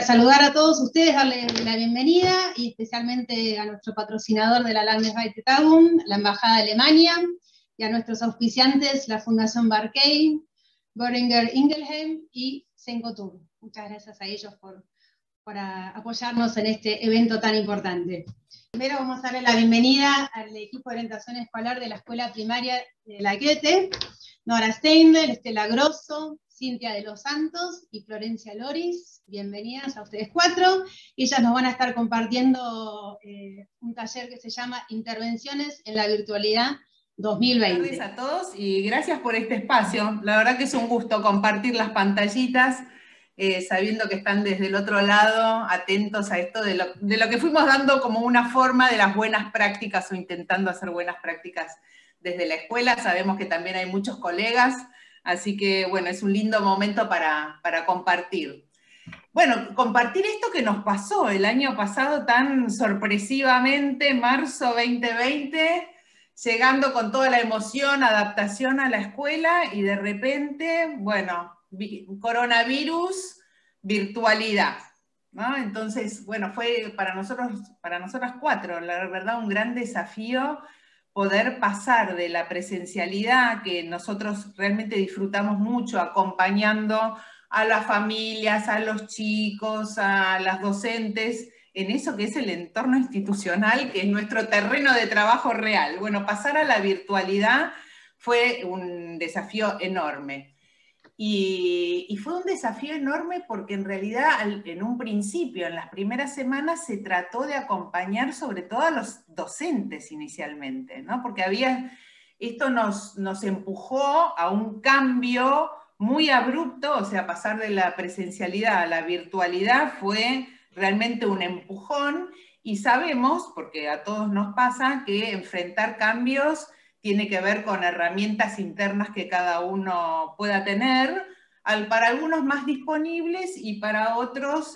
Saludar a todos ustedes, darles la bienvenida, y especialmente a nuestro patrocinador de la Landesweite Tagung, la Embajada de Alemania, y a nuestros auspiciantes, la Fundación Barkey, Boehringer Ingelheim y Sencotur. Muchas gracias a ellos por apoyarnos en este evento tan importante. Primero vamos a darle la bienvenida al equipo de orientación escolar de la Escuela Primaria de la Goethe, Nora Steindl, Estela Grosso, Cintia de los Santos y Florencia Loris. Bienvenidas a ustedes cuatro. Ellas nos van a estar compartiendo un taller que se llama Intervenciones en la Virtualidad 2020. Buenas tardes a todos y gracias por este espacio. La verdad que es un gusto compartir las pantallitas, sabiendo que están desde el otro lado, atentos a esto de lo que fuimos dando como una forma de las buenas prácticas o intentando hacer buenas prácticas desde la escuela. Sabemos que también hay muchos colegas, así que bueno, es un lindo momento para compartir. Bueno, compartir esto que nos pasó el año pasado tan sorpresivamente, marzo 2020, llegando con toda la emoción, adaptación a la escuela, y de repente, bueno, coronavirus, virtualidad, ¿no? Entonces, bueno, fue para nosotras cuatro, la verdad, un gran desafío poder pasar de la presencialidad, que nosotros realmente disfrutamos mucho acompañando a las familias, a los chicos, a las docentes, en eso que es el entorno institucional, que es nuestro terreno de trabajo real. Bueno, pasar a la virtualidad fue un desafío enorme. Y fue un desafío enorme porque en realidad en un principio, en las primeras semanas, se trató de acompañar sobre todo a los docentes inicialmente, ¿no? Porque esto nos empujó a un cambio muy abrupto, o sea, pasar de la presencialidad a la virtualidad fue realmente un empujón, y sabemos, porque a todos nos pasa, que enfrentar cambios tiene que ver con herramientas internas que cada uno pueda tener, para algunos más disponibles y para otros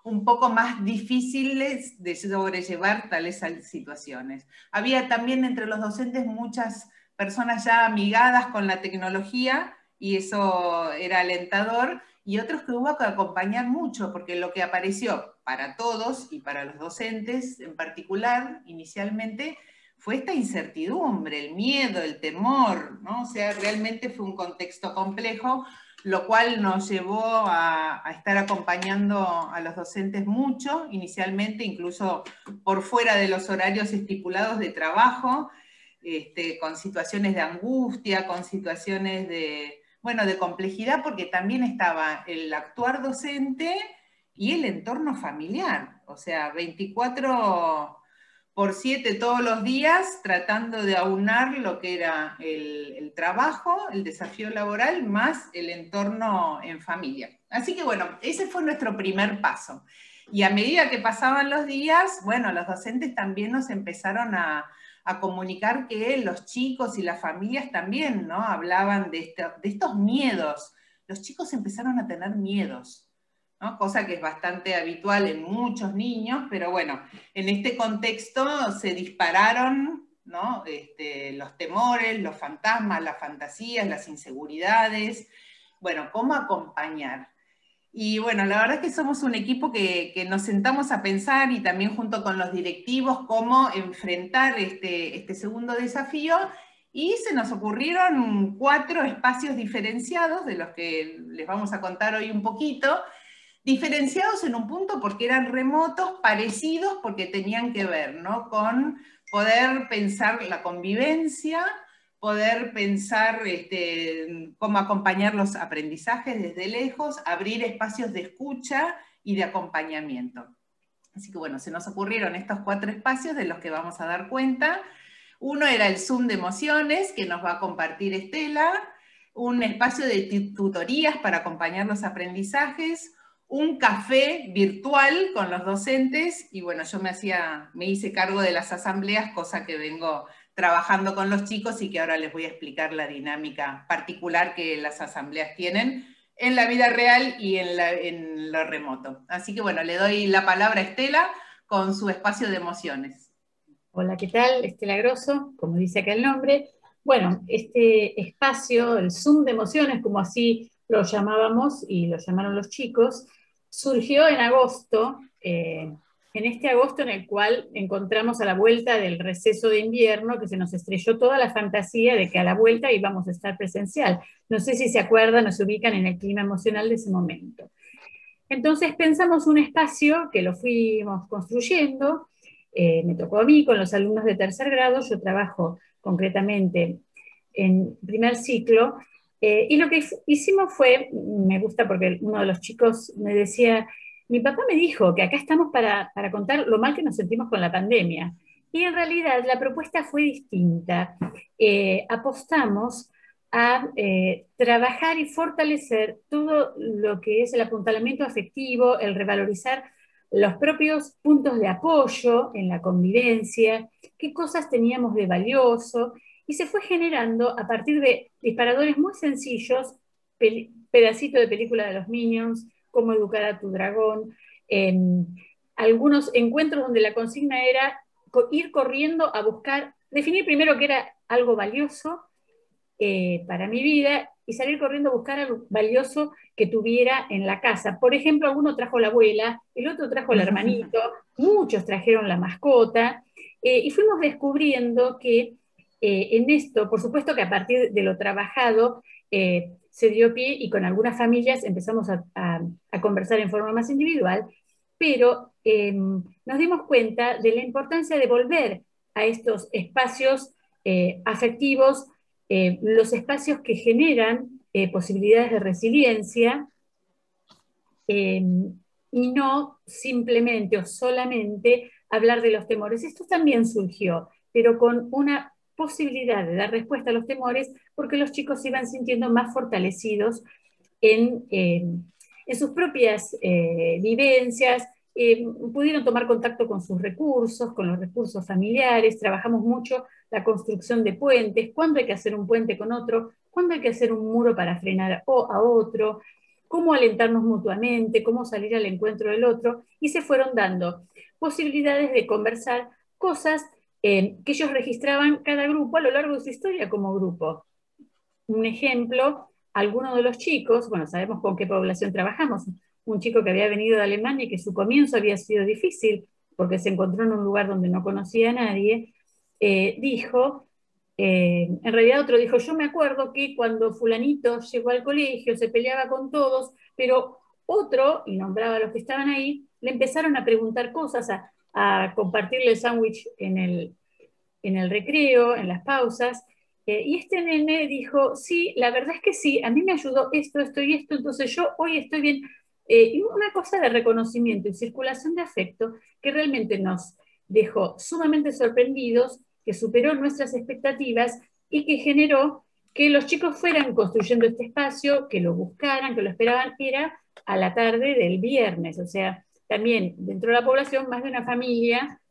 un poco más difíciles de sobrellevar tales situaciones. Había también entre los docentes muchas personas ya amigadas con la tecnología, y eso era alentador, y otros que hubo que acompañar mucho, porque lo que apareció para todos y para los docentes en particular, inicialmente, fue esta incertidumbre, el miedo, el temor, ¿no? O sea, realmente fue un contexto complejo, lo cual nos llevó a estar acompañando a los docentes mucho, inicialmente, incluso por fuera de los horarios estipulados de trabajo, con situaciones de angustia, con situaciones de complejidad, porque también estaba el actuar docente y el entorno familiar, o sea, 24/7 todos los días, tratando de aunar lo que era el trabajo, el desafío laboral, más el entorno en familia. Así que bueno, ese fue nuestro primer paso. Y a medida que pasaban los días, bueno, los docentes también nos empezaron a comunicar que los chicos y las familias también, ¿no? Hablaban de estos miedos. Los chicos empezaron a tener miedos, ¿no? Cosa que es bastante habitual en muchos niños, pero bueno, en este contexto se dispararon, ¿no? Los temores, los fantasmas, las fantasías, las inseguridades. Bueno, ¿cómo acompañar? Y bueno, la verdad es que somos un equipo que nos sentamos a pensar, y también junto con los directivos, cómo enfrentar este segundo desafío, y se nos ocurrieron 4 espacios diferenciados, de los que les vamos a contar hoy un poquito, diferenciados en un punto porque eran remotos, parecidos porque tenían que ver, ¿no? Con poder pensar la convivencia, poder pensar cómo acompañar los aprendizajes desde lejos, abrir espacios de escucha y de acompañamiento. Así que bueno, se nos ocurrieron estos 4 espacios de los que vamos a dar cuenta. Uno era el Zoom de emociones, que nos va a compartir Estela, un espacio de tutorías para acompañar los aprendizajes, un café virtual con los docentes, y bueno, yo me hice cargo de las asambleas, cosa que vengo trabajando con los chicos y que ahora les voy a explicar la dinámica particular que las asambleas tienen en la vida real y en lo remoto. Así que bueno, le doy la palabra a Estela con su espacio de emociones. Hola, ¿qué tal? Estela Grosso, como dice acá el nombre. Bueno, este espacio, el Zoom de emociones, como así lo llamábamos y lo llamaron los chicos, surgió en agosto, en este agosto en el cual encontramos a la vuelta del receso de invierno, que se nos estrelló toda la fantasía de que a la vuelta íbamos a estar presencial. No sé si se acuerdan o se ubican en el clima emocional de ese momento. Entonces pensamos un espacio que lo fuimos construyendo, me tocó a mí con los alumnos de tercer grado, yo trabajo concretamente en primer ciclo, y lo que hicimos fue, me gusta porque uno de los chicos me decía, mi papá me dijo que acá estamos para contar lo mal que nos sentimos con la pandemia. Y en realidad la propuesta fue distinta. Apostamos a trabajar y fortalecer todo lo que es el apuntalamiento afectivo, el revalorizar los propios puntos de apoyo en la convivencia, qué cosas teníamos de valioso, y se fue generando a partir de disparadores muy sencillos, pedacito de película de los Minions, cómo educar a tu dragón, algunos encuentros donde la consigna era ir corriendo a buscar, definir primero qué era algo valioso para mi vida y salir corriendo a buscar algo valioso que tuviera en la casa. Por ejemplo, alguno trajo la abuela, el otro trajo el hermanito, muchos trajeron la mascota, y fuimos descubriendo que en esto, por supuesto que a partir de lo trabajado, se dio pie y con algunas familias empezamos a conversar en forma más individual, pero nos dimos cuenta de la importancia de volver a estos espacios afectivos, los espacios que generan posibilidades de resiliencia, y no simplemente o solamente hablar de los temores. Esto también surgió, pero con una posibilidad de dar respuesta a los temores, porque los chicos se iban sintiendo más fortalecidos en sus propias vivencias, pudieron tomar contacto con sus recursos, con los recursos familiares, trabajamos mucho la construcción de puentes, cuándo hay que hacer un puente con otro, cuándo hay que hacer un muro para frenar a otro, cómo alentarnos mutuamente, cómo salir al encuentro del otro, y se fueron dando posibilidades de conversar cosas que ellos registraban cada grupo a lo largo de su historia como grupo. Un ejemplo, algunos de los chicos, bueno, sabemos con qué población trabajamos, un chico que había venido de Alemania y que su comienzo había sido difícil porque se encontró en un lugar donde no conocía a nadie, dijo, en realidad otro dijo, yo me acuerdo que cuando fulanito llegó al colegio se peleaba con todos, pero otro, y nombraba a los que estaban ahí, le empezaron a preguntar cosas, a compartirle el sándwich en el recreo, en las pausas, y este nene dijo, sí, la verdad es que sí, a mí me ayudó esto, esto y esto, entonces yo hoy estoy bien. Y una cosa de reconocimiento y circulación de afecto que realmente nos dejó sumamente sorprendidos, que superó nuestras expectativas y que generó que los chicos fueran construyendo este espacio, que lo buscaran, que lo esperaban, era a la tarde del viernes. O sea, también dentro de la población, más de una familia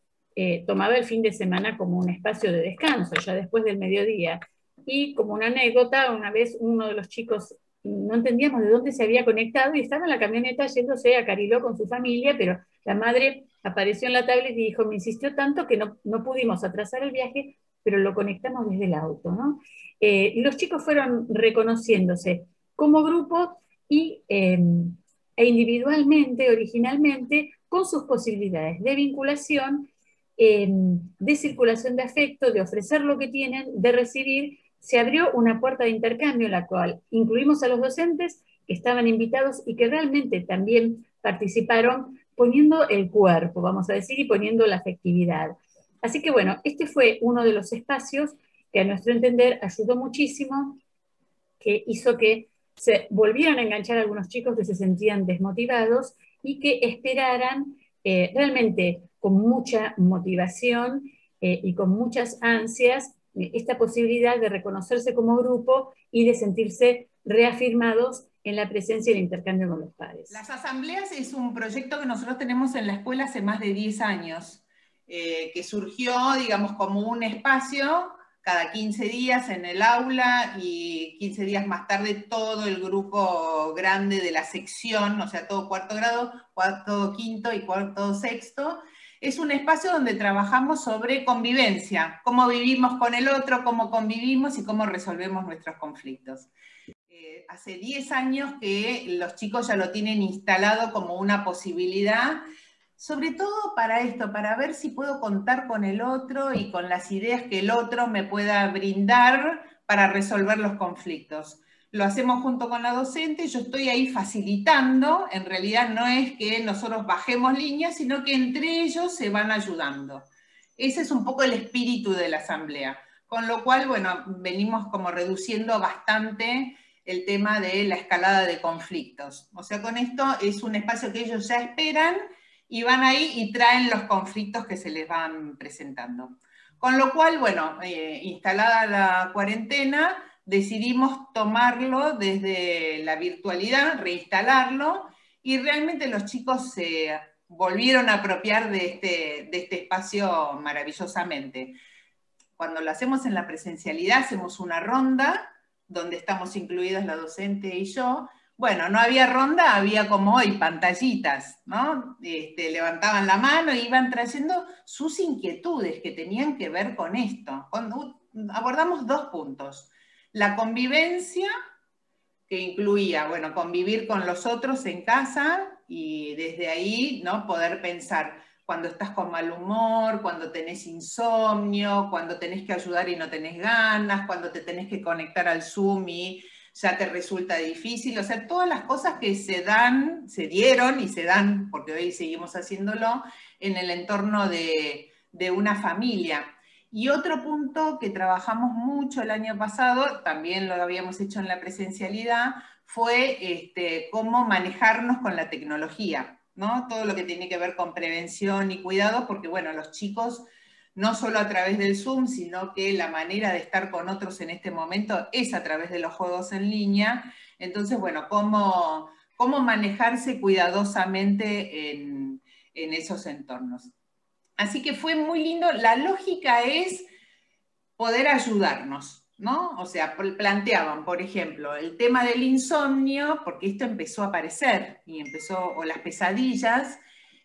tomaba el fin de semana como un espacio de descanso, ya después del mediodía. Y como una anécdota, una vez uno de los chicos, no entendíamos de dónde se había conectado y estaba en la camioneta yéndose a Cariló con su familia, pero la madre apareció en la tablet y dijo, me insistió tanto que no pudimos atrasar el viaje, pero lo conectamos desde el auto, ¿no? Y los chicos fueron reconociéndose como grupo e individualmente, originalmente, con sus posibilidades de vinculación, de circulación de afecto, de ofrecer lo que tienen, de recibir. Se abrió una puerta de intercambio en la cual incluimos a los docentes que estaban invitados y que realmente también participaron poniendo el cuerpo, vamos a decir, y poniendo la afectividad. Así que bueno, este fue uno de los espacios que a nuestro entender ayudó muchísimo, que hizo que se volvieran a enganchar a algunos chicos que se sentían desmotivados y que esperaran realmente con mucha motivación y con muchas ansias esta posibilidad de reconocerse como grupo y de sentirse reafirmados en la presencia y el intercambio con los pares. Las asambleas es un proyecto que nosotros tenemos en la escuela hace más de 10 años, que surgió, digamos, como un espacio cada 15 días en el aula y 15 días más tarde todo el grupo grande de la sección, o sea, todo cuarto grado, todo quinto y cuarto sexto. Es un espacio donde trabajamos sobre convivencia, cómo vivimos con el otro, cómo convivimos y cómo resolvemos nuestros conflictos. Hace 10 años que los chicos ya lo tienen instalado como una posibilidad, sobre todo para esto, para ver si puedo contar con el otro y con las ideas que el otro me pueda brindar para resolver los conflictos. Lo hacemos junto con la docente, yo estoy ahí facilitando, en realidad no es que nosotros bajemos líneas, sino que entre ellos se van ayudando. Ese es un poco el espíritu de la asamblea, con lo cual, bueno, venimos como reduciendo bastante el tema de la escalada de conflictos. O sea, con esto es un espacio que ellos ya esperan y van ahí y traen los conflictos que se les van presentando. Con lo cual, bueno, instalada la cuarentena, decidimos tomarlo desde la virtualidad, reinstalarlo, y realmente los chicos se volvieron a apropiar de este espacio maravillosamente. Cuando lo hacemos en la presencialidad, hacemos una ronda, donde estamos incluidas la docente y yo. Bueno, no había ronda, había como hoy pantallitas, ¿no? Levantaban la mano e iban trayendo sus inquietudes que tenían que ver con esto. Abordamos 2 puntos. La convivencia, que incluía, bueno, convivir con los otros en casa y desde ahí, ¿no?, poder pensar cuando estás con mal humor, cuando tenés insomnio, cuando tenés que ayudar y no tenés ganas, cuando te tenés que conectar al Zoom y ya te resulta difícil, o sea, todas las cosas que se dieron y se dan, porque hoy seguimos haciéndolo, en el entorno de una familia. Y otro punto que trabajamos mucho el año pasado, también lo habíamos hecho en la presencialidad, fue cómo manejarnos con la tecnología, ¿no? Todo lo que tiene que ver con prevención y cuidado, porque bueno, los chicos, no solo a través del Zoom, sino que la manera de estar con otros en este momento es a través de los juegos en línea. Entonces, bueno, cómo manejarse cuidadosamente en esos entornos. Así que fue muy lindo. La lógica es poder ayudarnos, ¿no? O sea, planteaban, por ejemplo, el tema del insomnio, porque esto empezó a aparecer, o las pesadillas,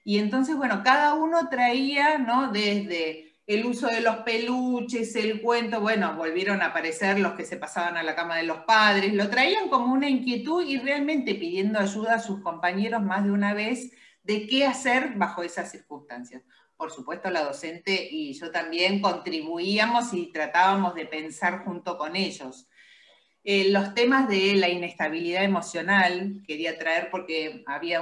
y entonces, bueno, cada uno traía, ¿no?, desde el uso de los peluches, el cuento, bueno, volvieron a aparecer los que se pasaban a la cama de los padres, lo traían como una inquietud y realmente pidiendo ayuda a sus compañeros más de una vez de qué hacer bajo esas circunstancias. Por supuesto, la docente y yo también contribuíamos y tratábamos de pensar junto con ellos. Los temas de la inestabilidad emocional quería traer porque había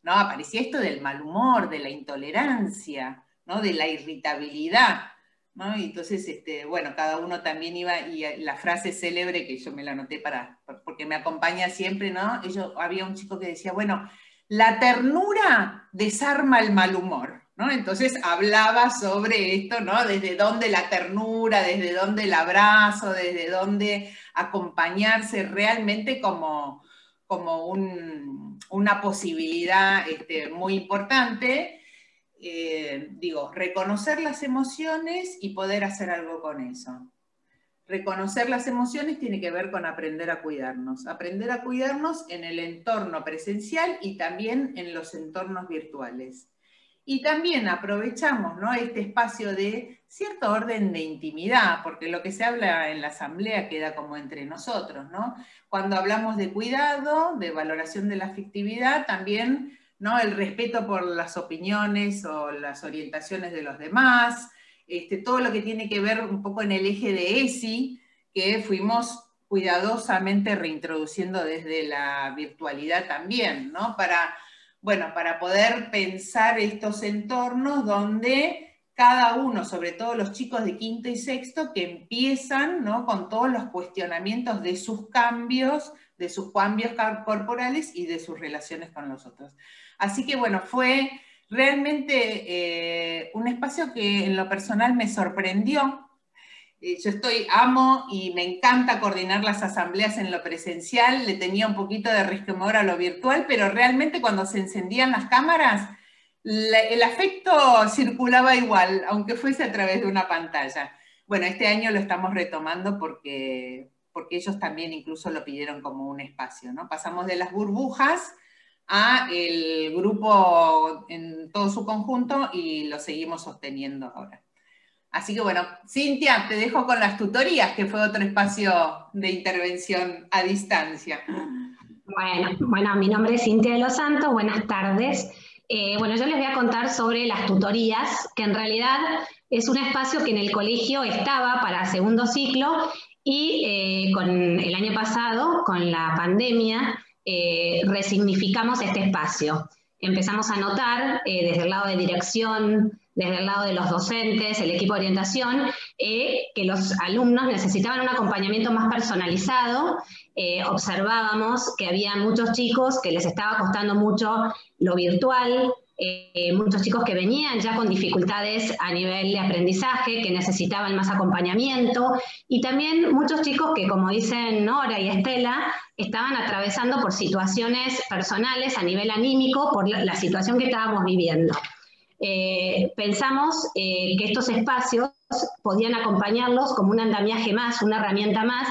¿no? Aparecía esto del mal humor, de la intolerancia, ¿no?, de la irritabilidad, ¿no? Y entonces, bueno, cada uno también iba, y la frase célebre que yo me la anoté porque me acompaña siempre, ¿no? Había un chico que decía, bueno, la ternura desarma el mal humor, ¿no? Entonces hablaba sobre esto, ¿no? Desde dónde la ternura, desde dónde el abrazo, desde dónde acompañarse realmente como una posibilidad muy importante. Reconocer las emociones y poder hacer algo con eso. Reconocer las emociones tiene que ver con aprender a cuidarnos en el entorno presencial y también en los entornos virtuales. Y también aprovechamos, ¿no?, este espacio de cierto orden de intimidad, porque lo que se habla en la asamblea queda como entre nosotros, ¿no? Cuando hablamos de cuidado, de valoración de la afectividad, también, ¿no?, el respeto por las opiniones o las orientaciones de los demás, todo lo que tiene que ver un poco en el eje de ESI, que fuimos cuidadosamente reintroduciendo desde la virtualidad también, ¿no? Para poder pensar estos entornos donde cada uno, sobre todo los chicos de quinto y sexto, que empiezan, ¿no?, con todos los cuestionamientos de sus cambios corporales y de sus relaciones con los otros. Así que bueno, fue realmente un espacio que en lo personal me sorprendió. Yo amo y me encanta coordinar las asambleas en lo presencial, le tenía un poquito de resquemor a lo virtual, pero realmente cuando se encendían las cámaras, el afecto circulaba igual, aunque fuese a través de una pantalla. Bueno, este año lo estamos retomando porque ellos también incluso lo pidieron como un espacio, ¿no? Pasamos de las burbujas a el grupo en todo su conjunto y lo seguimos sosteniendo ahora. Así que bueno, Cintia, te dejo con las tutorías, que fue otro espacio de intervención a distancia. Bueno, mi nombre es Cintia de los Santos, buenas tardes. Bueno, yo les voy a contar sobre las tutorías, que en realidad es un espacio que en el colegio estaba para segundo ciclo y con el año pasado, con la pandemia, resignificamos este espacio. Empezamos a notar desde el lado de dirección, desde el lado de los docentes, el equipo de orientación, que los alumnos necesitaban un acompañamiento más personalizado. Observábamos que había muchos chicos que les estaba costando mucho lo virtual, muchos chicos que venían ya con dificultades a nivel de aprendizaje, que necesitaban más acompañamiento, y también muchos chicos que, como dicen Nora y Estela, estaban atravesando por situaciones personales a nivel anímico por la situación que estábamos viviendo. Pensamos que estos espacios podían acompañarlos como un andamiaje más, una herramienta más,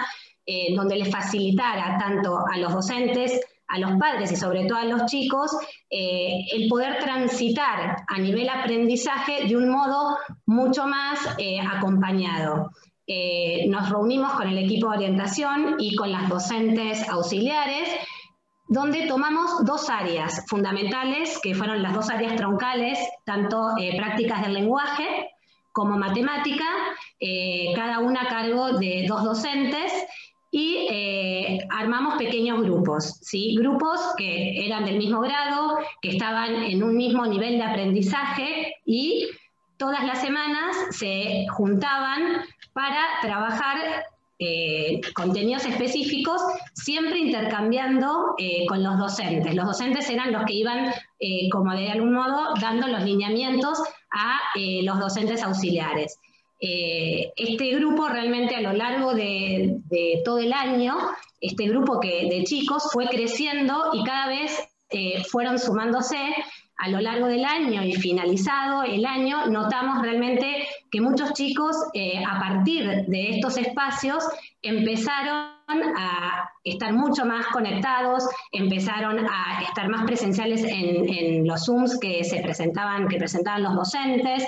donde les facilitara tanto a los docentes, a los padres y sobre todo a los chicos, el poder transitar a nivel aprendizaje de un modo mucho más acompañado. Nos reunimos con el equipo de orientación y con las docentes auxiliares, donde tomamos dos áreas fundamentales, que fueron las dos áreas troncales, tanto prácticas del lenguaje como matemática, cada una a cargo de dos docentes, y armamos pequeños grupos, ¿sí? Grupos que eran del mismo grado, que estaban en un mismo nivel de aprendizaje y todas las semanas se juntaban para trabajar contenidos específicos, siempre intercambiando con los docentes. Los docentes eran los que iban, como de algún modo, dando los lineamientos a los docentes auxiliares. Este grupo realmente a lo largo de todo el año, este grupo de chicos fue creciendo y cada vez fueron sumándose a lo largo del año, y finalizado el año notamos realmente que muchos chicos a partir de estos espacios empezaron a estar mucho más conectados, empezaron a estar más presenciales en los Zooms que presentaban los docentes.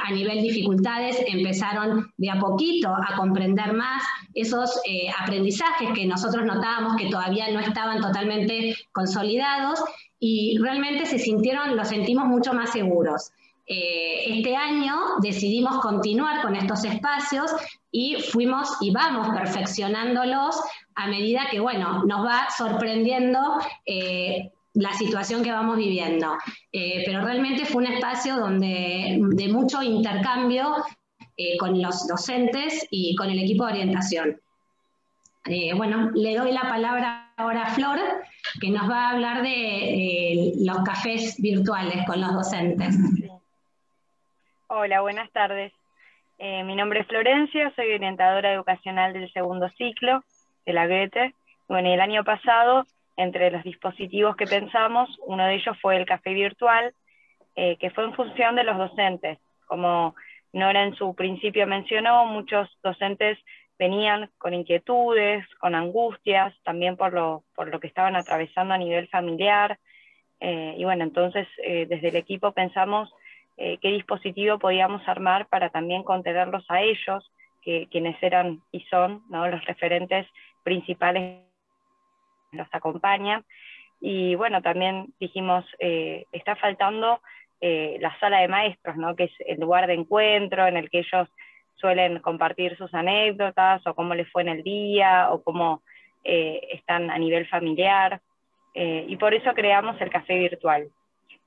A nivel dificultades empezaron de a poquito a comprender más esos aprendizajes que nosotros notábamos que todavía no estaban totalmente consolidados, y realmente los sentimos mucho más seguros. Este año decidimos continuar con estos espacios y vamos perfeccionándolos a medida que, bueno, nos va sorprendiendo la situación que vamos viviendo. Pero realmente fue un espacio de mucho intercambio con los docentes y con el equipo de orientación. Bueno, le doy la palabra ahora a Flor, que nos va a hablar de los cafés virtuales con los docentes. Hola, buenas tardes. Mi nombre es Florencia, soy orientadora educacional del segundo ciclo de la Goethe. Bueno, y el año pasado, entre los dispositivos que pensamos, uno de ellos fue el café virtual, que fue en función de los docentes. Como Nora en su principio mencionó, muchos docentes venían con inquietudes, con angustias, también por lo que estaban atravesando a nivel familiar. Y bueno, entonces desde el equipo pensamos qué dispositivo podíamos armar para también contenerlos a ellos, quienes eran y son, ¿no?, los referentes principales que los acompañan. Y bueno, también dijimos, está faltando la sala de maestros, ¿no?, que es el lugar de encuentro en el que ellos suelen compartir sus anécdotas, o cómo les fue en el día, o cómo están a nivel familiar, y por eso creamos el café virtual.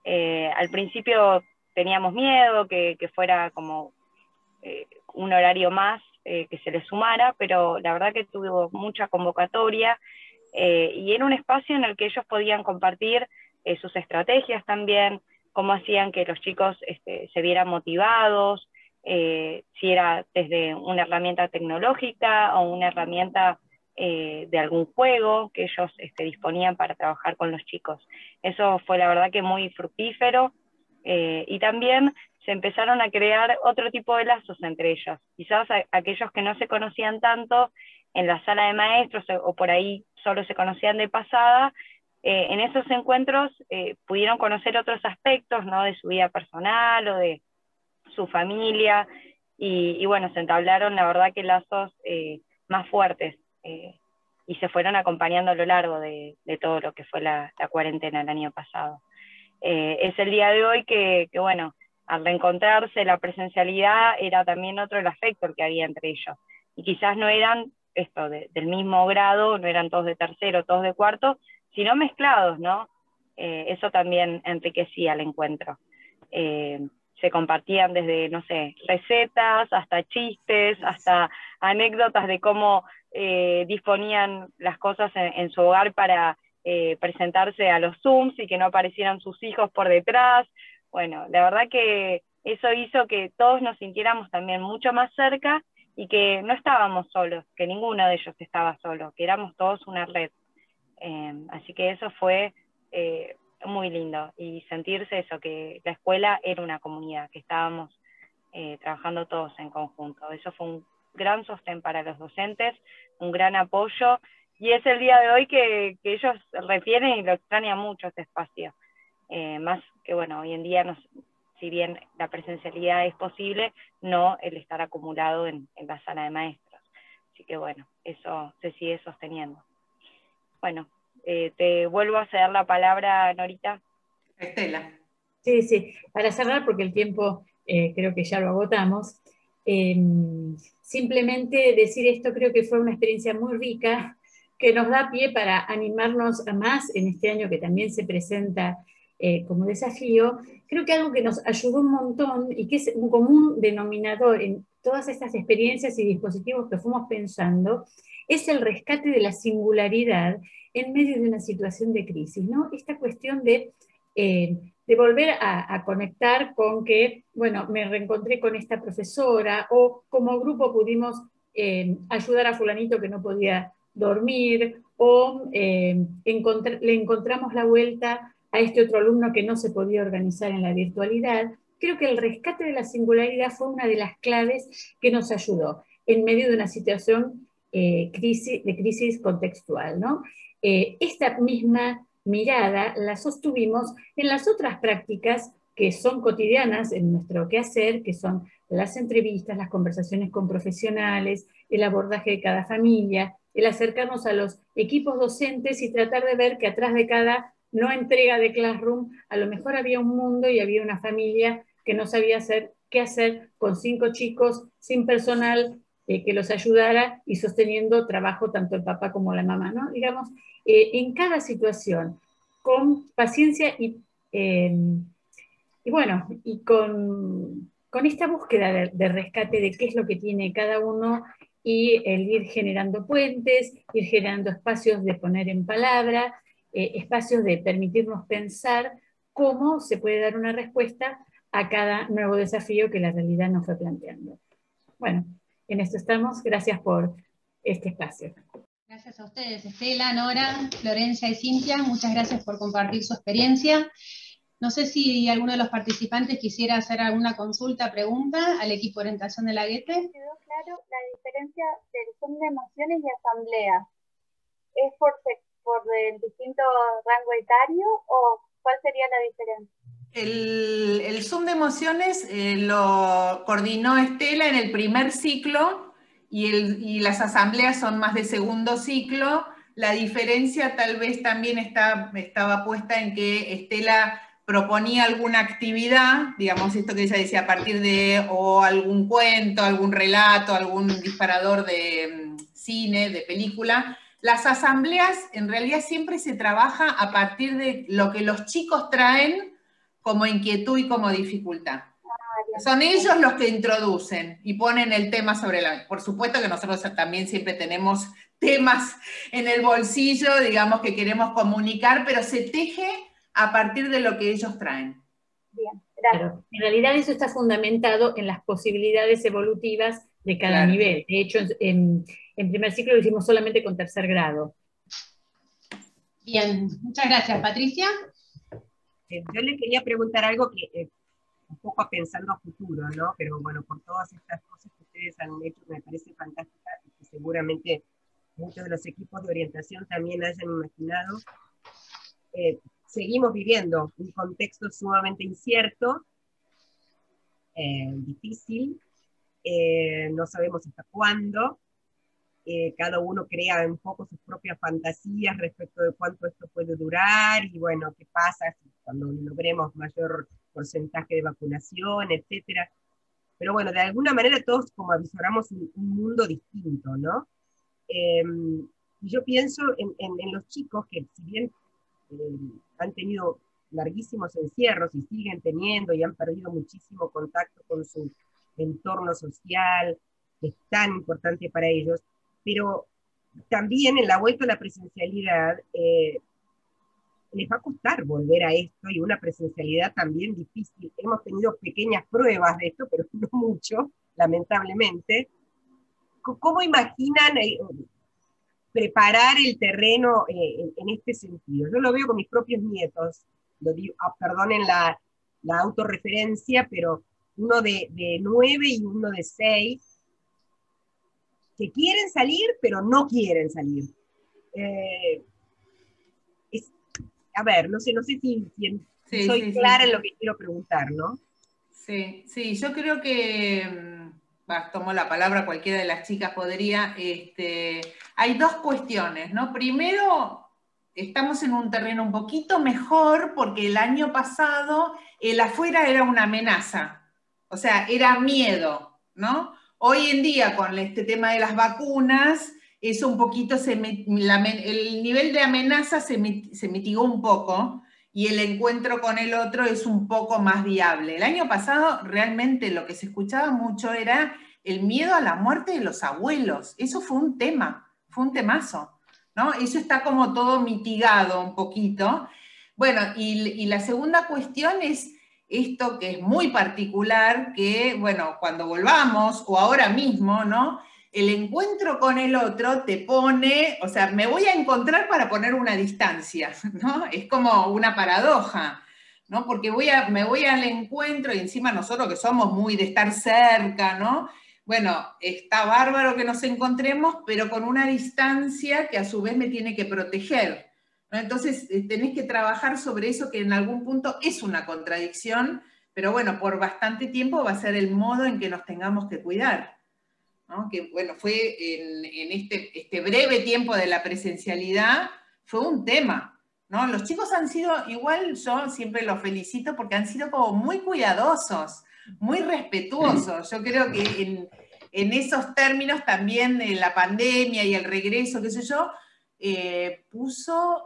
Al principio teníamos miedo que fuera como un horario más que se les sumara, pero la verdad que tuvo mucha convocatoria, y era un espacio en el que ellos podían compartir sus estrategias también, cómo hacían que los chicos se vieran motivados, si era desde una herramienta tecnológica o una herramienta de algún juego que ellos disponían para trabajar con los chicos. Eso fue la verdad que muy fructífero, y también se empezaron a crear otro tipo de lazos entre ellos. Quizás aquellos que no se conocían tanto en la sala de maestros, o por ahí solo se conocían de pasada, en esos encuentros pudieron conocer otros aspectos, ¿no?, de su vida personal o de su familia, y bueno, se entablaron la verdad que lazos más fuertes, y se fueron acompañando a lo largo de todo lo que fue la cuarentena el año pasado. Es el día de hoy que bueno, al reencontrarse, la presencialidad era también otro el afecto el que había entre ellos, y quizás no eran del mismo grado, no eran todos de tercero, todos de cuarto, sino mezclados, ¿no? Eso también enriquecía el encuentro. Se compartían desde, no sé, recetas, hasta chistes, hasta anécdotas de cómo disponían las cosas en su hogar para presentarse a los Zooms y que no aparecieran sus hijos por detrás. Bueno, la verdad que eso hizo que todos nos sintiéramos también mucho más cerca y que no estábamos solos, que ninguno de ellos estaba solo, que éramos todos una red. Así que eso fue muy lindo, y sentirse eso, que la escuela era una comunidad, que estábamos trabajando todos en conjunto. Eso fue un gran sostén para los docentes, un gran apoyo, y es el día de hoy que ellos refieren y lo extrañan mucho este espacio. Más que bueno, hoy en día, si bien la presencialidad es posible, no el estar acumulado en la sala de maestros. Así que bueno, eso se sigue sosteniendo. Bueno, te vuelvo a ceder la palabra, Norita. Estela. Sí, para cerrar, porque el tiempo creo que ya lo agotamos, simplemente decir esto, creo que fue una experiencia muy rica, que nos da pie para animarnos a más en este año que también se presenta como desafío. Creo que algo que nos ayudó un montón y que es un común denominador en todas estas experiencias y dispositivos que fuimos pensando, es el rescate de la singularidad en medio de una situación de crisis, ¿no? Esta cuestión de volver a conectar con que, bueno, me reencontré con esta profesora, o como grupo pudimos ayudar a fulanito que no podía dormir, o le encontramos la vuelta a este otro alumno que no se podía organizar en la virtualidad. Creo que el rescate de la singularidad fue una de las claves que nos ayudó en medio de una situación de crisis contextual, ¿no? Esta misma mirada la sostuvimos en las otras prácticas que son cotidianas en nuestro quehacer, que son las entrevistas, las conversaciones con profesionales, el abordaje de cada familia, el acercarnos a los equipos docentes y tratar de ver que atrás de cada no entrega de Classroom, a lo mejor había un mundo y había una familia que no sabía qué hacer con 5 chicos, sin personal que los ayudara y sosteniendo trabajo tanto el papá como la mamá, ¿no? Digamos, en cada situación, con paciencia y bueno, y con esta búsqueda de rescate de qué es lo que tiene cada uno, y el ir generando puentes, ir generando espacios de poner en palabra, espacios de permitirnos pensar cómo se puede dar una respuesta a cada nuevo desafío que la realidad nos fue planteando. Bueno, en esto estamos. Gracias por este espacio. Gracias a ustedes, Estela, Nora, Florencia y Cintia. Muchas gracias por compartir su experiencia. No sé si alguno de los participantes quisiera hacer alguna consulta, pregunta al equipo de orientación de la Goethe. Quedó claro la diferencia del Zoom de emociones y asamblea. ¿Es por el distinto rango etario o cuál sería la diferencia? El Zoom de emociones lo coordinó Estela en el primer ciclo, y las asambleas son más de segundo ciclo. La diferencia tal vez también estaba puesta en que Estela proponía alguna actividad, digamos esto que ella decía, a partir de o algún cuento, algún relato, algún disparador de cine, de película. Las asambleas en realidad siempre se trabaja a partir de lo que los chicos traen como inquietud y como dificultad. Son ellos los que introducen y ponen el tema sobre la... Por supuesto que nosotros también siempre tenemos temas en el bolsillo, digamos, que queremos comunicar, pero se teje a partir de lo que ellos traen. Bien, gracias. Claro, en realidad eso está fundamentado en las posibilidades evolutivas de cada nivel. De hecho, en primer ciclo lo hicimos solamente con tercer grado. Bien, muchas gracias. Patricia. Yo le quería preguntar algo que un poco pensando a futuro, ¿no? Pero bueno, por todas estas cosas que ustedes han hecho, me parece fantástica, y que seguramente muchos de los equipos de orientación también hayan imaginado. Seguimos viviendo un contexto sumamente incierto, difícil, no sabemos hasta cuándo. Cada uno crea un poco sus propias fantasías respecto de cuánto esto puede durar, y bueno, qué pasa cuando logremos mayor porcentaje de vacunación, etcétera. Pero bueno, de alguna manera todos como avisoramos un mundo distinto, ¿no? Y yo pienso en los chicos que, si bien han tenido larguísimos encierros y siguen teniendo y han perdido muchísimo contacto con su entorno social, que es tan importante para ellos, pero también en la vuelta a la presencialidad les va a costar volver a esto, y una presencialidad también difícil. Hemos tenido pequeñas pruebas de esto, pero no mucho, lamentablemente. ¿Cómo imaginan preparar el terreno en este sentido? Yo lo veo con mis propios nietos, lo digo, perdonen la autorreferencia, pero uno de 9 y uno de 6, que quieren salir, pero no quieren salir. A ver, no sé si soy clara en lo que quiero preguntar, ¿no? Sí, sí, yo creo que, tomo la palabra, cualquiera de las chicas podría, hay dos cuestiones, ¿no? Primero, estamos en un terreno un poquito mejor porque el año pasado el afuera era una amenaza, o sea, era miedo, ¿no? Hoy en día, con este tema de las vacunas, eso un poquito, el nivel de amenaza se mitigó un poco, y el encuentro con el otro es un poco más viable. El año pasado realmente lo que se escuchaba mucho era el miedo a la muerte de los abuelos. Eso fue un tema, fue un temazo, ¿no? Eso está como todo mitigado un poquito. Bueno, y la segunda cuestión es esto que es muy particular, que, bueno, cuando volvamos, o ahora mismo, ¿no? El encuentro con el otro te pone, o sea, me voy a encontrar para poner una distancia, ¿no? Es como una paradoja, ¿no? Porque me voy al encuentro, y encima nosotros que somos muy de estar cerca, ¿no? Bueno, está bárbaro que nos encontremos, pero con una distancia que a su vez me tiene que proteger, ¿no? Entonces tenés que trabajar sobre eso, que en algún punto es una contradicción, pero bueno, por bastante tiempo va a ser el modo en que nos tengamos que cuidar, ¿no? Que bueno, fue en este breve tiempo de la presencialidad, fue un tema, ¿no? Los chicos han sido, igual yo siempre los felicito porque han sido como muy cuidadosos, muy respetuosos. Yo creo que en esos términos también la pandemia y el regreso, qué sé yo, puso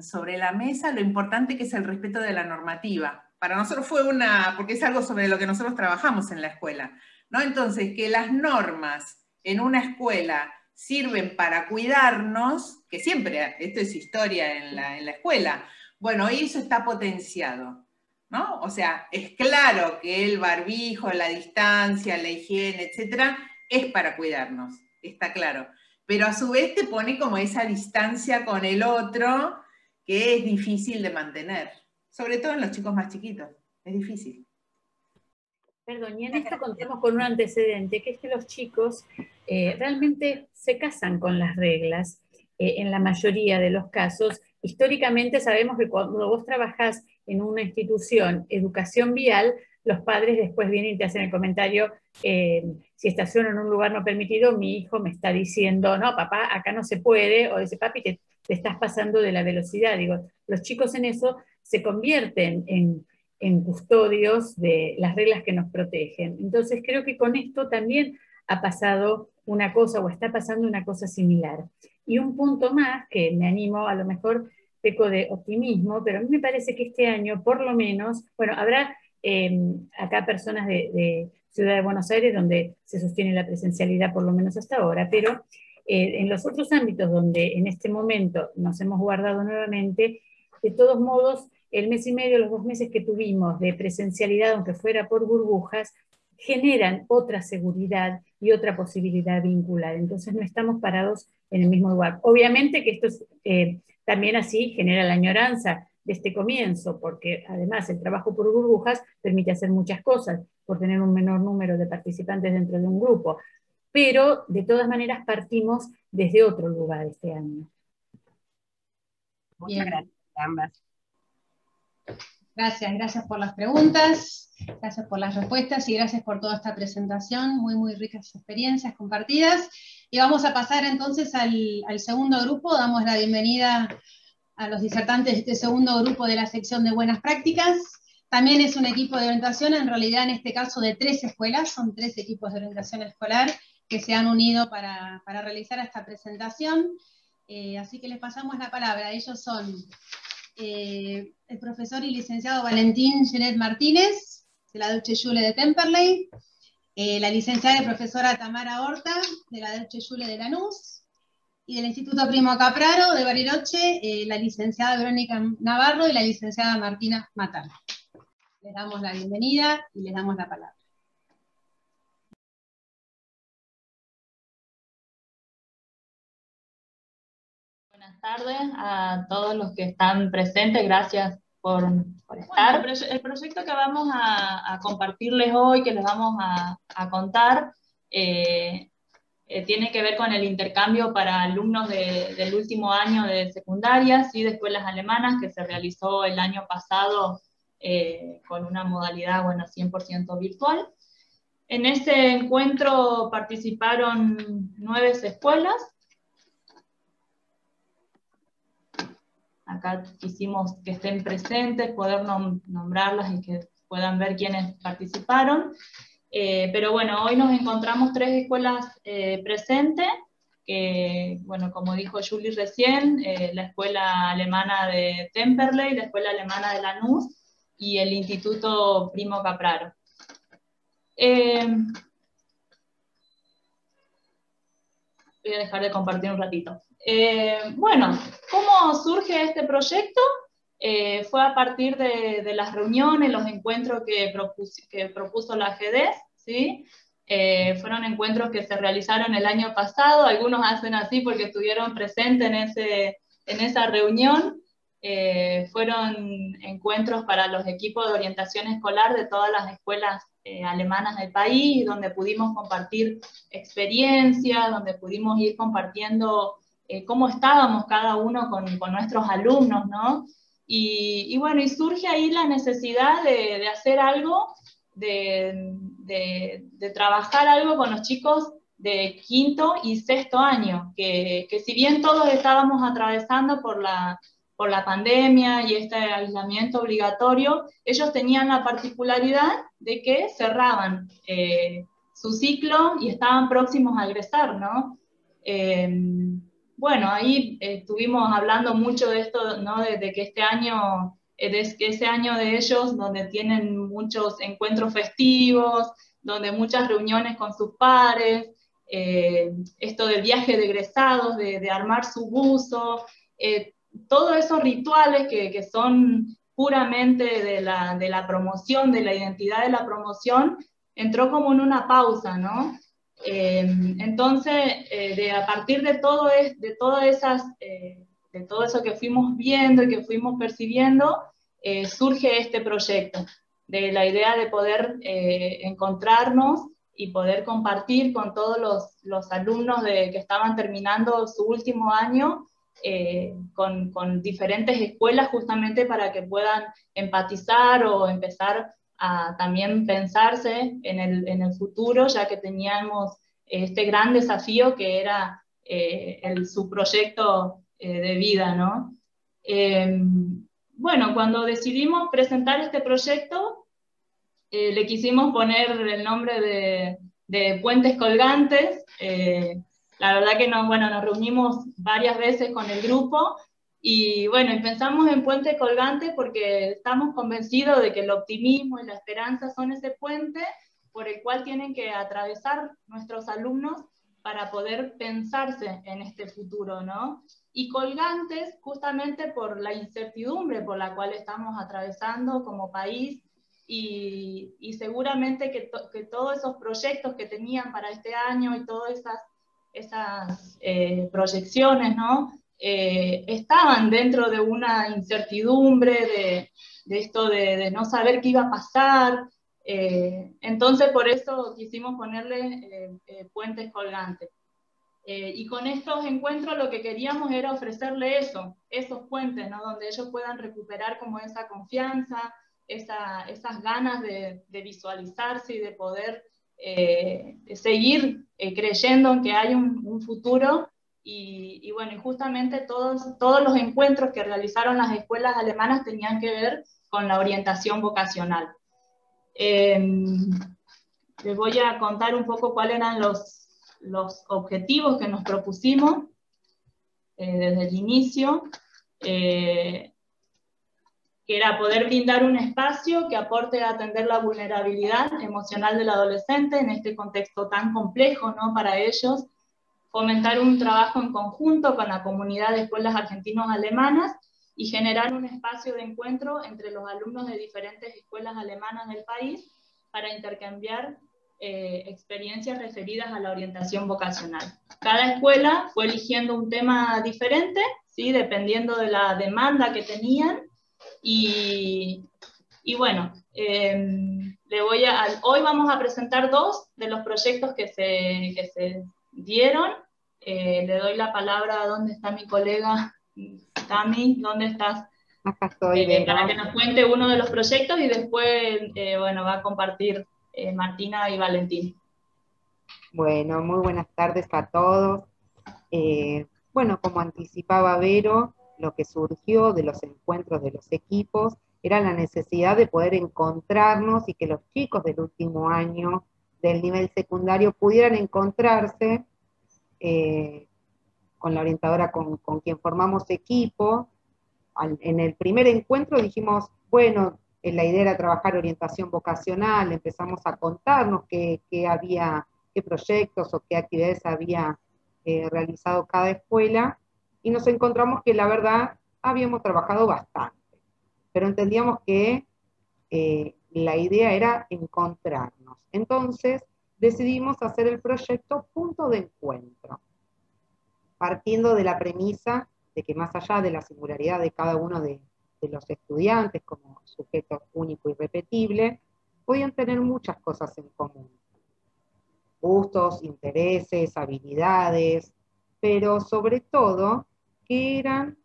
sobre la mesa lo importante que es el respeto de la normativa. Para nosotros fue porque es algo sobre lo que nosotros trabajamos en la escuela, ¿no? Entonces, que las normas en una escuela sirven para cuidarnos, que siempre, esto es historia en la escuela, bueno, eso está potenciado, ¿no? O sea, es claro que el barbijo, la distancia, la higiene, etcétera, es para cuidarnos, está claro. Pero a su vez te pone como esa distancia con el otro que es difícil de mantener, sobre todo en los chicos más chiquitos, es difícil. Perdón, y en esto contamos con un antecedente, que es que los chicos realmente se casan con las reglas, en la mayoría de los casos. Históricamente sabemos que cuando vos trabajás en una institución, educación vial, los padres después vienen y te hacen el comentario, si estaciono en un lugar no permitido, mi hijo me está diciendo, no, papá, acá no se puede, o dice, papi, te estás pasando de la velocidad. Digo, los chicos en eso se convierten en custodios de las reglas que nos protegen. Entonces creo que con esto también ha pasado una cosa, o está pasando una cosa similar. Y un punto más, que me animo, a lo mejor peco de optimismo, pero a mí me parece que este año, por lo menos, bueno, habrá acá personas de Ciudad de Buenos Aires donde se sostiene la presencialidad, por lo menos hasta ahora, pero en los otros ámbitos donde en este momento nos hemos guardado nuevamente, de todos modos, el mes y medio, los 2 meses que tuvimos de presencialidad, aunque fuera por burbujas, generan otra seguridad y otra posibilidad vincular. Entonces no estamos parados en el mismo lugar. Obviamente que esto es, también así genera la añoranza de este comienzo, porque además el trabajo por burbujas permite hacer muchas cosas, por tener un menor número de participantes dentro de un grupo. Pero de todas maneras partimos desde otro lugar este año. Muchas gracias a ambas. Gracias por las preguntas, gracias por las respuestas y gracias por toda esta presentación, muy ricas experiencias compartidas. Y vamos a pasar entonces al segundo grupo, damos la bienvenida a los disertantes de este segundo grupo de la sección de Buenas Prácticas. También es un equipo de orientación, en realidad en este caso de 3 escuelas, son 3 equipos de orientación escolar que se han unido para realizar esta presentación. Así que les pasamos la palabra. Ellos son el profesor y licenciado Valentín Genet Martínez, de la Deutsche Schule de Temperley, la licenciada y profesora Tamara Horta, de la Deutsche Schule de Lanús, y del Instituto Primo Capraro de Bariloche, la licenciada Verónica Navarro y la licenciada Martina Matana. Les damos la bienvenida y les damos la palabra. Buenas tardes a todos los que están presentes, gracias por estar. Bueno, el proyecto que vamos a compartirles hoy, que les vamos a contar, tiene que ver con el intercambio para alumnos del último año de secundaria, ¿sí? De escuelas alemanas, que se realizó el año pasado con una modalidad, bueno, 100% virtual. En ese encuentro participaron 9 escuelas. Acá quisimos que estén presentes, poder nombrarlas y que puedan ver quiénes participaron. Pero bueno, hoy nos encontramos 3 escuelas presentes, que, bueno, como dijo Julie recién, la escuela alemana de Temperley, la escuela alemana de Lanús y el Instituto Primo Capraro. Voy a dejar de compartir un ratito. Bueno, ¿cómo surge este proyecto? Fue a partir de las reuniones, los encuentros que propuso la GEDES, ¿sí? Fueron encuentros que se realizaron el año pasado, algunos hacen así porque estuvieron presentes en esa reunión. Fueron encuentros para los equipos de orientación escolar de todas las escuelas alemanas del país, donde pudimos compartir experiencias, donde pudimos ir compartiendo cómo estábamos cada uno con nuestros alumnos, ¿no? Y bueno, y surge ahí la necesidad de hacer algo, de trabajar algo con los chicos de 5º y 6º año, que si bien todos estábamos atravesando por la pandemia y este aislamiento obligatorio, ellos tenían la particularidad de que cerraban su ciclo y estaban próximos a egresar, ¿no? Bueno, ahí estuvimos hablando mucho de esto, ¿no? De que este año, ese año de ellos, donde tienen muchos encuentros festivos, donde muchas reuniones con sus pares, esto del viaje de egresados, de armar su buzo, todos esos rituales que son puramente de la promoción, de la identidad de la promoción, entró como en una pausa, ¿no? Entonces, a partir de todo eso que fuimos viendo y que fuimos percibiendo, surge este proyecto, de la idea de poder encontrarnos y poder compartir con todos los alumnos que estaban terminando su último año, con diferentes escuelas, justamente para que puedan empatizar o empezar a también pensarse en el futuro, ya que teníamos este gran desafío que era su proyecto de vida, ¿no? Bueno, cuando decidimos presentar este proyecto, le quisimos poner el nombre de Puentes Colgantes. La verdad que nos reunimos varias veces con el grupo y bueno, y pensamos en Puente Colgante porque estamos convencidos de que el optimismo y la esperanza son ese puente por el cual tienen que atravesar nuestros alumnos para poder pensarse en este futuro, ¿no? Y colgantes justamente por la incertidumbre por la cual estamos atravesando como país y seguramente que todos esos proyectos que tenían para este año y todas esas proyecciones, ¿no? Estaban dentro de una incertidumbre de esto de no saber qué iba a pasar. Entonces por eso quisimos ponerle Puentes Colgantes. Y con estos encuentros lo que queríamos era ofrecerle esos puentes, ¿no? Donde ellos puedan recuperar como esa confianza, esas ganas de visualizarse y de poder seguir creyendo en que hay un futuro. Y bueno, y justamente todos los encuentros que realizaron las escuelas alemanas tenían que ver con la orientación vocacional. Les voy a contar un poco cuáles eran los objetivos que nos propusimos desde el inicio, que era poder brindar un espacio que aporte a atender la vulnerabilidad emocional del adolescente en este contexto tan complejo, ¿no?, para ellos, fomentar un trabajo en conjunto con la comunidad de escuelas argentinos-alemanas y generar un espacio de encuentro entre los alumnos de diferentes escuelas alemanas del país para intercambiar experiencias referidas a la orientación vocacional. Cada escuela fue eligiendo un tema diferente, ¿sí?, dependiendo de la demanda que tenían, y bueno, hoy vamos a presentar 2 de los proyectos que se dieron. Le doy la palabra a ¿dónde está mi colega? Tami, ¿dónde estás? Acá estoy, para que nos cuente uno de los proyectos y después, bueno, va a compartir Martina y Valentín. Bueno, muy buenas tardes a todos. Bueno, como anticipaba Vero, lo que surgió de los encuentros de los equipos era la necesidad de poder encontrarnos y que los chicos del último año del nivel secundario pudieran encontrarse con la orientadora con quien formamos equipo. En el primer encuentro dijimos, bueno, la idea era trabajar orientación vocacional, empezamos a contarnos qué proyectos o qué actividades había realizado cada escuela, y nos encontramos que la verdad habíamos trabajado bastante, pero entendíamos que la idea era encontrarnos. Entonces decidimos hacer el proyecto Punto de Encuentro, partiendo de la premisa de que más allá de la singularidad de cada uno de los estudiantes como sujeto único y irrepetible, podían tener muchas cosas en común. Gustos, intereses, habilidades, pero sobre todo que eran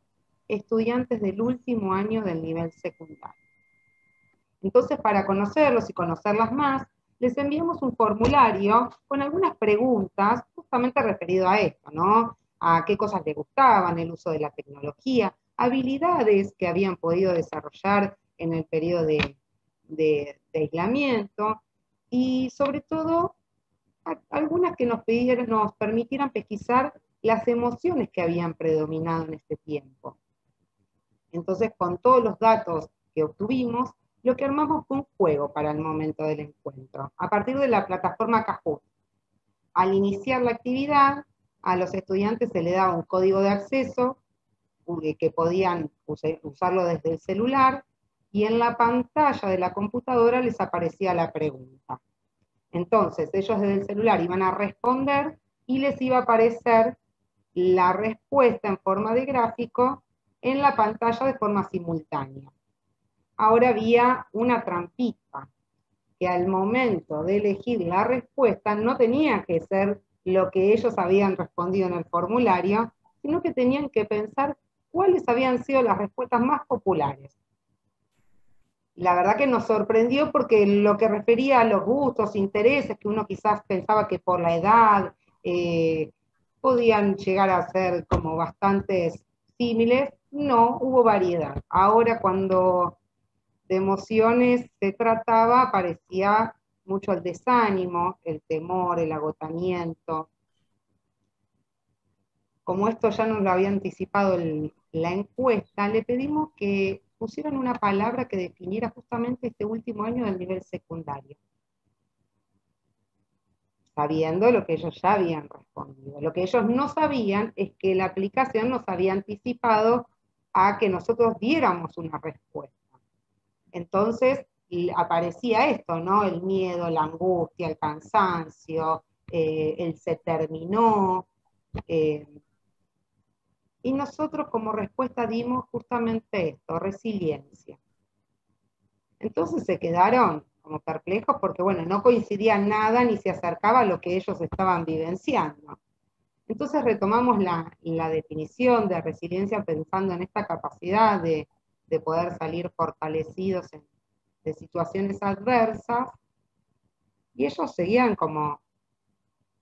estudiantes del último año del nivel secundario. Entonces, para conocerlos y conocerlas más, les enviamos un formulario con algunas preguntas justamente referido a esto, ¿no? A qué cosas les gustaban, el uso de la tecnología, habilidades que habían podido desarrollar en el periodo de aislamiento, y sobre todo algunas que nos permitieran pesquisar las emociones que habían predominado en este tiempo. Entonces, con todos los datos que obtuvimos, lo que armamos fue un juego para el momento del encuentro, a partir de la plataforma Kahoot. Al iniciar la actividad, a los estudiantes se les daba un código de acceso que podían usarlo desde el celular, y en la pantalla de la computadora les aparecía la pregunta. Entonces, ellos desde el celular iban a responder y les iba a aparecer la respuesta en forma de gráfico en la pantalla de forma simultánea. Ahora había una trampita, que al momento de elegir la respuesta no tenía que ser lo que ellos habían respondido en el formulario, sino que tenían que pensar cuáles habían sido las respuestas más populares. La verdad que nos sorprendió porque lo que refería a los gustos, intereses, que uno quizás pensaba que por la edad podían llegar a ser como bastantes símiles, no, hubo variedad. Ahora cuando de emociones se trataba, aparecía mucho el desánimo, el temor, el agotamiento. Como esto ya nos lo había anticipado la encuesta, le pedimos que pusieran una palabra que definiera justamente este último año del nivel secundario, sabiendo lo que ellos ya habían respondido. Lo que ellos no sabían es que la aplicación nos había anticipado a que nosotros diéramos una respuesta. Entonces aparecía esto, ¿no? El miedo, la angustia, el cansancio, el se terminó, y nosotros como respuesta dimos justamente esto, resiliencia. Entonces se quedaron como perplejos porque, bueno, no coincidía nada ni se acercaba a lo que ellos estaban vivenciando. Entonces retomamos la definición de resiliencia pensando en esta capacidad de poder salir fortalecidos de situaciones adversas, y ellos seguían como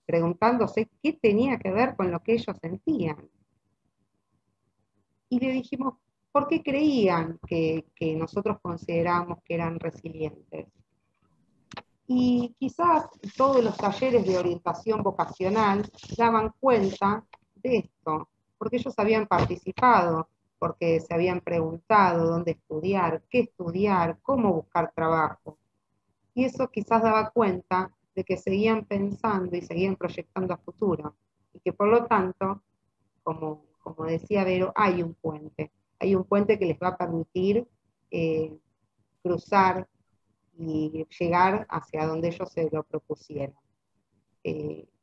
preguntándose qué tenía que ver con lo que ellos sentían. Y le dijimos, ¿por qué creían que nosotros considerábamos que eran resilientes? Y quizás todos los talleres de orientación vocacional daban cuenta de esto, porque ellos habían participado, porque se habían preguntado dónde estudiar, cómo buscar trabajo. Y eso quizás daba cuenta de que seguían pensando y seguían proyectando a futuro. Y que por lo tanto, como decía Vero, hay un puente que les va a permitir cruzar y llegar hacia donde ellos se lo propusieron.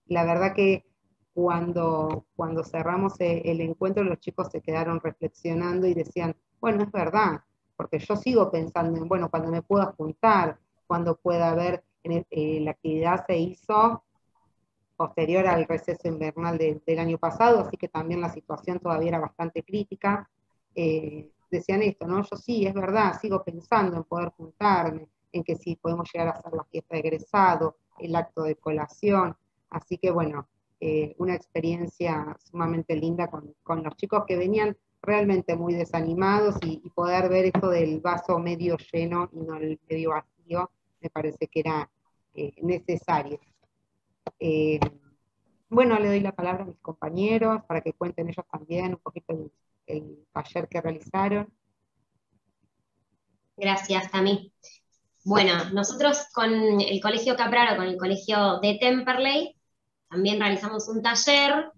La verdad que cuando cerramos el encuentro, los chicos se quedaron reflexionando y decían, bueno, es verdad, porque yo sigo pensando en, bueno, cuando me pueda juntar, cuando pueda haber, la actividad se hizo posterior al receso invernal del año pasado, así que también la situación todavía era bastante crítica. Decían esto, ¿no? Yo sí, es verdad, sigo pensando en poder juntarme, en que sí podemos llegar a hacer la fiesta de egresado, el acto de colación, así que bueno, una experiencia sumamente linda con los chicos que venían realmente muy desanimados y poder ver esto del vaso medio lleno y no el medio vacío, me parece que era necesario. Bueno, le doy la palabra a mis compañeros para que cuenten ellos también un poquito el taller que realizaron. Gracias, Tami. Bueno, nosotros con el Colegio Capraro, con el Colegio de Temperley, también realizamos un taller.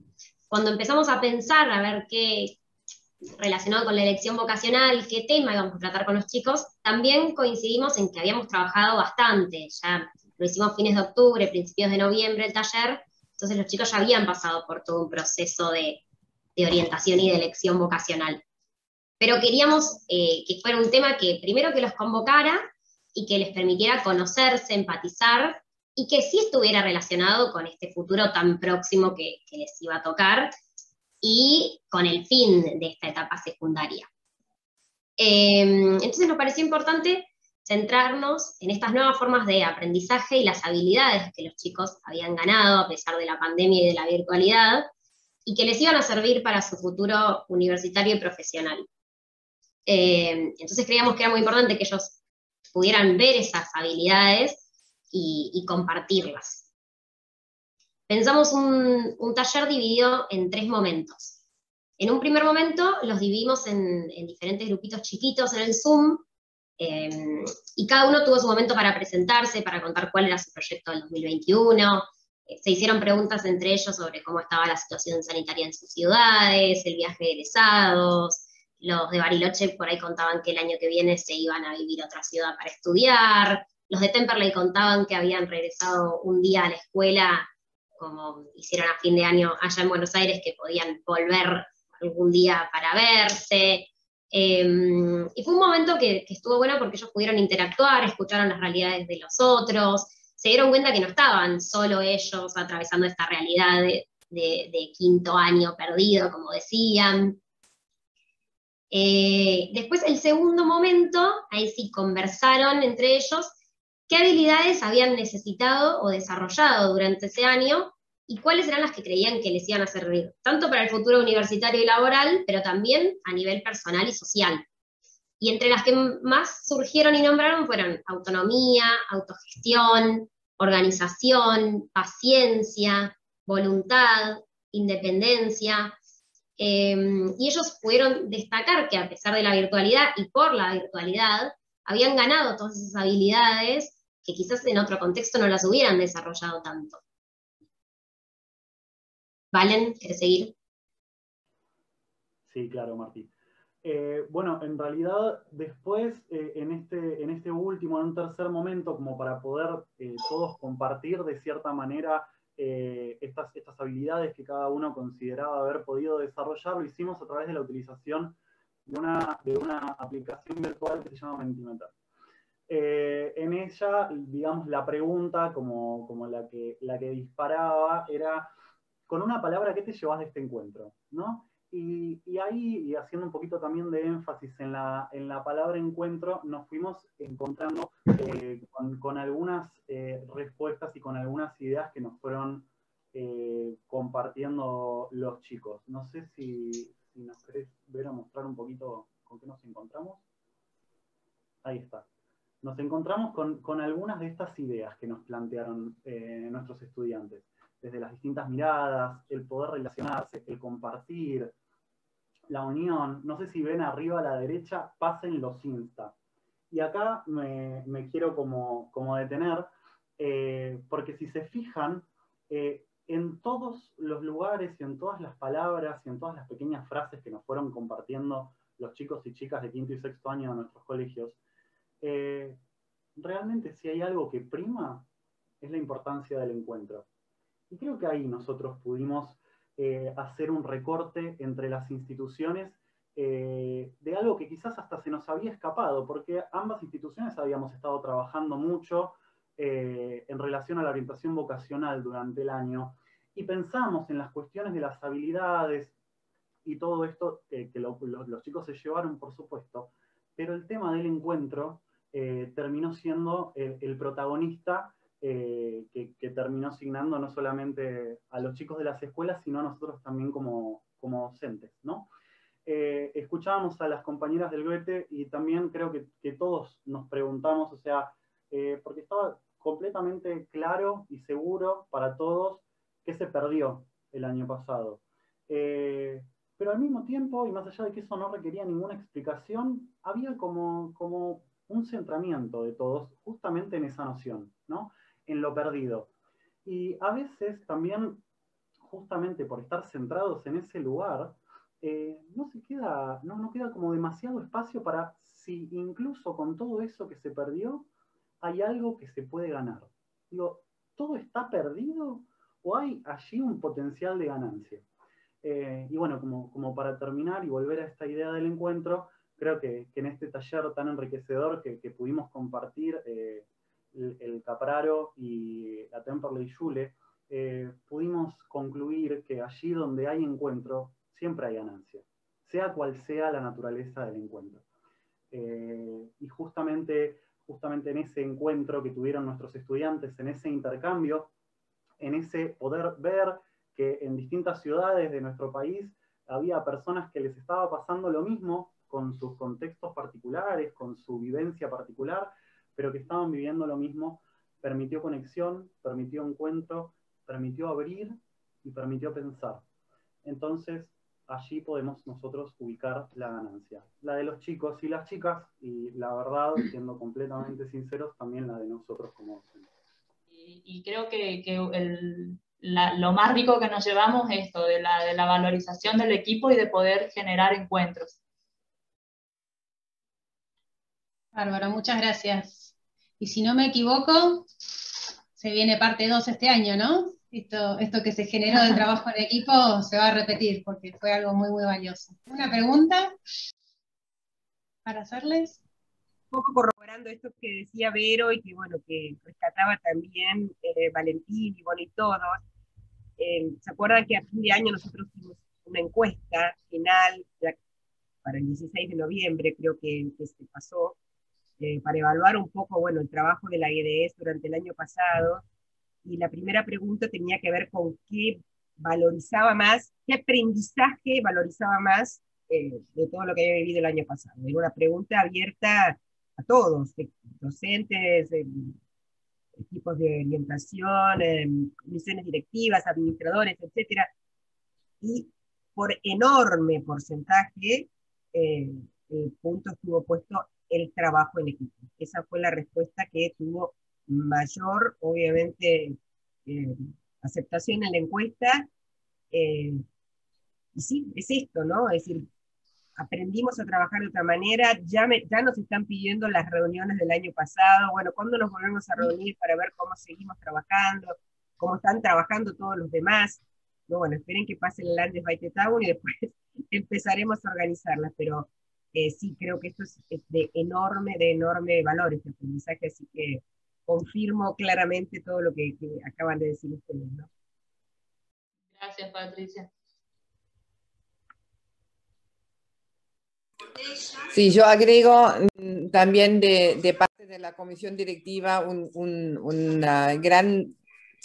Cuando empezamos a pensar, a ver qué, relacionado con la elección vocacional, qué tema íbamos a tratar con los chicos, también coincidimos en que habíamos trabajado bastante, ya lo hicimos fines de octubre, principios de noviembre el taller, entonces los chicos ya habían pasado por todo un proceso de orientación y de elección vocacional. Pero queríamos que fuera un tema que primero que los convocara y que les permitiera conocerse, empatizar, y que sí estuviera relacionado con este futuro tan próximo que les iba a tocar, y con el fin de esta etapa secundaria. Entonces nos pareció importante centrarnos en estas nuevas formas de aprendizaje y las habilidades que los chicos habían ganado a pesar de la pandemia y de la virtualidad, y que les iban a servir para su futuro universitario y profesional. Entonces creíamos que era muy importante que ellos pudieran ver esas habilidades y compartirlas. Pensamos un taller dividido en 3 momentos. En un primer momento los dividimos en diferentes grupitos chiquitos en el Zoom, y cada uno tuvo su momento para presentarse, para contar cuál era su proyecto del 2021, se hicieron preguntas entre ellos sobre cómo estaba la situación sanitaria en sus ciudades, el viaje de egresados. Los de Bariloche por ahí contaban que el año que viene se iban a vivir a otra ciudad para estudiar. Los de Temperley contaban que habían regresado un día a la escuela, como hicieron a fin de año allá en Buenos Aires, que podían volver algún día para verse. Y fue un momento que estuvo bueno porque ellos pudieron interactuar, escucharon las realidades de los otros, se dieron cuenta que no estaban solo ellos atravesando esta realidad de quinto año perdido, como decían. Después, el segundo momento, ahí sí conversaron entre ellos qué habilidades habían necesitado o desarrollado durante ese año y cuáles eran las que creían que les iban a servir, tanto para el futuro universitario y laboral, pero también a nivel personal y social. Y entre las que más surgieron y nombraron fueron autonomía, autogestión, organización, paciencia, voluntad, independencia. Y ellos pudieron destacar que a pesar de la virtualidad y por la virtualidad, habían ganado todas esas habilidades que quizás en otro contexto no las hubieran desarrollado tanto. ¿Valen? ¿Querés seguir? Sí, claro, Martí. Bueno, en realidad después, en este último, en un tercer momento, como para poder todos compartir de cierta manera estas habilidades que cada uno consideraba haber podido desarrollar, lo hicimos a través de la utilización de una aplicación virtual que se llama Mentimeter. En ella, digamos, la pregunta, como la que disparaba, era con una palabra, ¿qué te llevas de este encuentro? ¿No? Y ahí, y haciendo un poquito también de énfasis en la palabra encuentro, nos fuimos encontrando con algunas respuestas y con algunas ideas que nos fueron compartiendo los chicos. No sé si nos querés ver o mostrar un poquito con qué nos encontramos. Ahí está. Nos encontramos con algunas de estas ideas que nos plantearon nuestros estudiantes, desde las distintas miradas, el poder relacionarse, el compartir, la unión. No sé si ven arriba a la derecha, pasen los Insta. Y acá me quiero como detener, porque si se fijan, en todos los lugares y en todas las palabras y en todas las pequeñas frases que nos fueron compartiendo los chicos y chicas de quinto y sexto año de nuestros colegios, realmente si hay algo que prima, es la importancia del encuentro. Y creo que ahí nosotros pudimos hacer un recorte entre las instituciones de algo que quizás hasta se nos había escapado, porque ambas instituciones habíamos estado trabajando mucho en relación a la orientación vocacional durante el año, y pensamos en las cuestiones de las habilidades y todo esto que los chicos se llevaron, por supuesto, pero el tema del encuentro terminó siendo el protagonista que terminó asignando no solamente a los chicos de las escuelas, sino a nosotros también como docentes, ¿no? Escuchábamos a las compañeras del Goethe y también creo que todos nos preguntamos, o sea, porque estaba completamente claro y seguro para todos que se perdió el año pasado. Pero al mismo tiempo, y más allá de que eso no requería ninguna explicación, había como un centramiento de todos justamente en esa noción, ¿no? En lo perdido. Y a veces también, justamente por estar centrados en ese lugar, no queda como demasiado espacio para si incluso con todo eso que se perdió, hay algo que se puede ganar. Digo, ¿todo está perdido o hay allí un potencial de ganancia? Y bueno, como para terminar y volver a esta idea del encuentro, creo que en este taller tan enriquecedor que pudimos compartir el Capraro y la Temperley Schule, pudimos concluir que allí donde hay encuentro, siempre hay ganancia, sea cual sea la naturaleza del encuentro. Y justamente en ese encuentro que tuvieron nuestros estudiantes, en ese intercambio, en ese poder ver que en distintas ciudades de nuestro país había personas que les estaba pasando lo mismo, con sus contextos particulares, con su vivencia particular, pero que estaban viviendo lo mismo, permitió conexión, permitió encuentro, permitió abrir y permitió pensar. Entonces, allí podemos nosotros ubicar la ganancia. La de los chicos y las chicas, y la verdad, siendo completamente sinceros, también la de nosotros como docentes. Y creo que lo más rico que nos llevamos es esto, de la valorización del equipo y de poder generar encuentros. Bárbara, muchas gracias. Y si no me equivoco, se viene parte 2 este año, ¿no? Esto que se generó del trabajo en equipo se va a repetir porque fue algo muy, muy valioso. ¿Una pregunta para hacerles? Un poco corroborando esto que decía Vero y que, bueno, que rescataba también Valentín y bueno, y todos. ¿Se acuerdan que a fin de año nosotros hicimos una encuesta final para el 16 de noviembre, creo que se pasó, para evaluar un poco, bueno, el trabajo de la GDS durante el año pasado? Y la primera pregunta tenía que ver con qué valorizaba más, qué aprendizaje valorizaba más de todo lo que había vivido el año pasado. Era una pregunta abierta a todos, docentes, equipos de orientación, comisiones directivas, administradores, etc. Y por enorme porcentaje, el punto estuvo puesto el trabajo en equipo. Esa fue la respuesta que tuvo mayor, obviamente, aceptación en la encuesta. Y sí, es esto, ¿no? Es decir, aprendimos a trabajar de otra manera, ya nos están pidiendo las reuniones del año pasado, bueno, ¿cuándo nos volvemos a reunir para ver cómo seguimos trabajando, cómo están trabajando todos los demás? No, bueno, esperen que pase el Landesweite-Tagung y después empezaremos a organizarlas, pero sí creo que esto es de enorme valor este aprendizaje, así que confirmo claramente todo lo que acaban de decir ustedes, ¿no? Gracias, Patricia. Sí, yo agrego también de parte de la comisión directiva un gran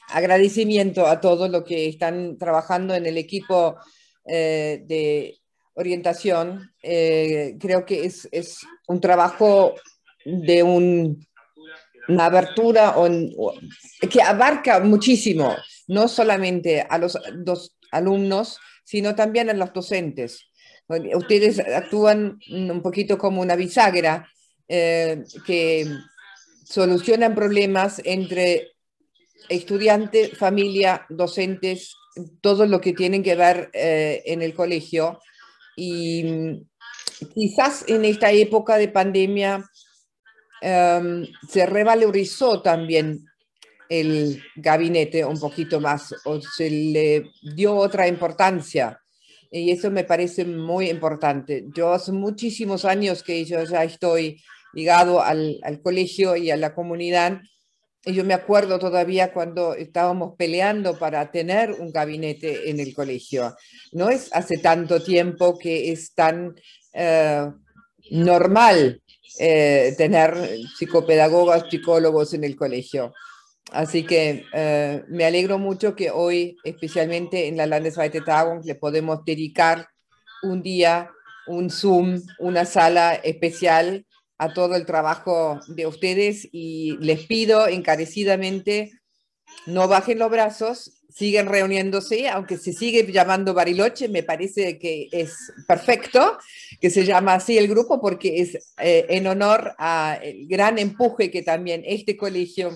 agradecimiento a todos los que están trabajando en el equipo de orientación. Creo que es un trabajo de una abertura que abarca muchísimo, no solamente a los dos alumnos, sino también a los docentes. Ustedes actúan un poquito como una bisagra que solucionan problemas entre estudiantes, familia, docentes, todo lo que tienen que ver en el colegio. Y quizás en esta época de pandemia se revalorizó también el gabinete un poquito más, o se le dio otra importancia. Y eso me parece muy importante. Yo hace muchísimos años que yo ya estoy ligado al colegio y a la comunidad. Y yo me acuerdo todavía cuando estábamos peleando para tener un gabinete en el colegio. No es hace tanto tiempo que es tan normal tener psicopedagogas, psicólogos en el colegio. Así que me alegro mucho que hoy, especialmente en la Landesweite Tagung, le podemos dedicar un día, un Zoom, una sala especial a todo el trabajo de ustedes, y les pido encarecidamente no bajen los brazos, siguen reuniéndose, aunque se sigue llamando Bariloche, me parece que es perfecto que se llama así el grupo, porque es en honor al gran empuje que también este colegio